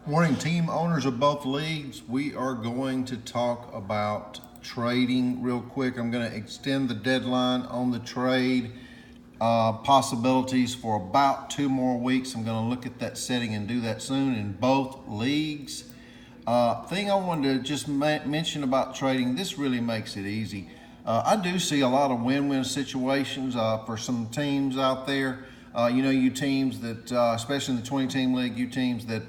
Morning, team owners of both leagues. We are going to talk about trading real quick. I'm going to extend the deadline on the trade possibilities for about 2 more weeks. I'm going to look at that setting and do that soon in both leagues. Thing I wanted to just mention about trading, this really makes it easy. I do see a lot of win-win situations for some teams out there. You teams that, especially in the 20-team league, you teams that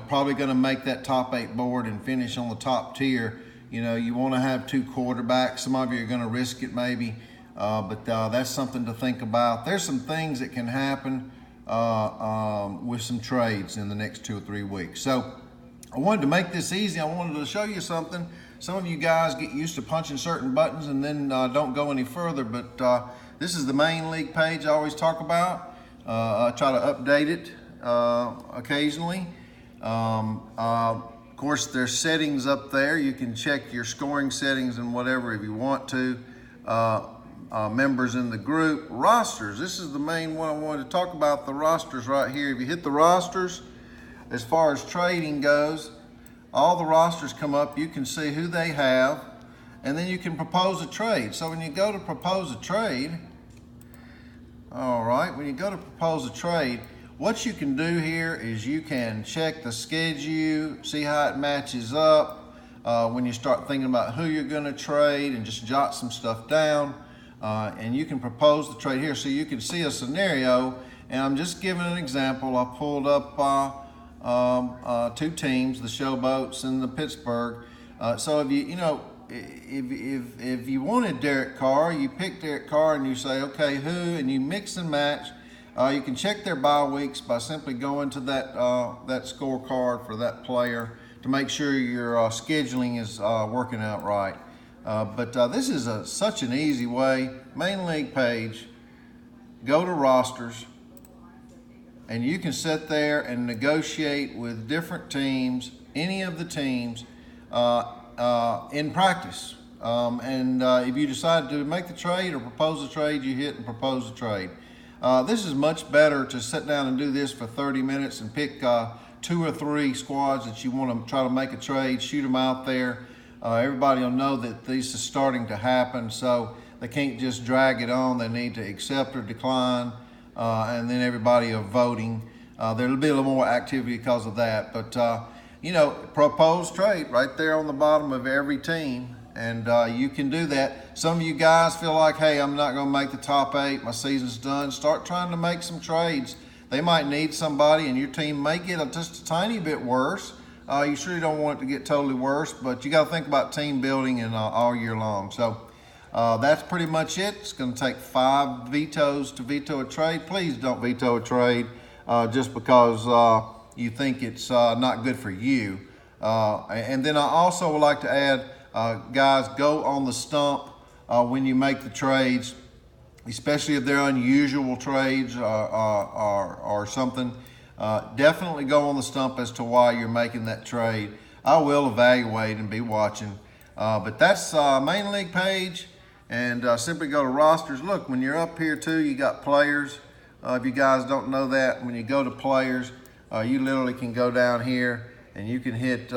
probably going to make that top 8 board and finish on the top tier. You want to have 2 quarterbacks. Some of you are going to risk it maybe, but that's something to think about. There's some things that can happen with some trades in the next 2 or 3 weeks. So I wanted to make this easy. I wanted to show you something. Some of you guys get used to punching certain buttons and then don't go any further, but this is the main league page I always talk about. I try to update it occasionally. Of course, there's settings up there. You can check your scoring settings and whatever if you want to. Members in the group. Rosters. This is the main one I wanted to talk about, the rosters right here. If you hit the rosters, as far as trading goes, all the rosters come up. You can see who they have, and then you can propose a trade. So when you go to propose a trade, when you go to propose a trade, what you can do here is you can check the schedule, see how it matches up when you start thinking about who you're going to trade, and just jot some stuff down. And you can propose the trade here, so you can see a scenario. And I'm just giving an example. I pulled up 2 teams, the Showboats and the Pittsburgh. So if you wanted Derek Carr, you pick Derek Carr and you say, okay, who, and you mix and match. You can check their bye weeks by simply going to that scorecard for that player to make sure your scheduling is working out right. But this is such an easy way. Main league page, go to rosters, and you can sit there and negotiate with different teams, any of the teams, in practice. If you decide to make the trade or propose a trade, you hit and propose a trade. This is much better to sit down and do this for 30 minutes and pick 2 or 3 squads that you want to try to make a trade, shoot them out there. Everybody will know that this is starting to happen, so they can't just drag it on. They need to accept or decline, and then everybody are voting. There'll be a little more activity because of that, but propose trade right there on the bottom of every team, and you can do that. Some of you guys feel like, hey, I'm not going to make the top 8. My season's done. Start trying to make some trades. They might need somebody, and your team may get just a tiny bit worse. You surely don't want it to get totally worse, but you got to think about team building and all year long. So that's pretty much it. It's going to take 5 vetoes to veto a trade. Please don't veto a trade just because you think it's not good for you. And then I also would like to add, guys, go on the stump when you make the trades, especially if they're unusual trades or something. Definitely go on the stump as to why you're making that trade. I will evaluate and be watching. But that's main league page, and simply go to rosters. Look, when you're up here too, you got players. If you guys don't know that, when you go to players, you literally can go down here and you can hit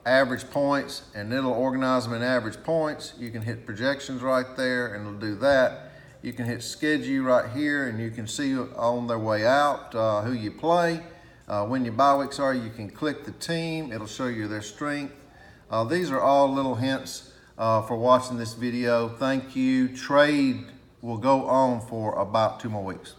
average points, and it'll organize them in average points. You can hit projections right there, and it'll do that. You can hit schedule right here, and you can see on their way out who you play. When your bye weeks are, you can click the team. It'll show you their strength. These are all little hints for watching this video. Thank you. Trade will go on for about 2 more weeks.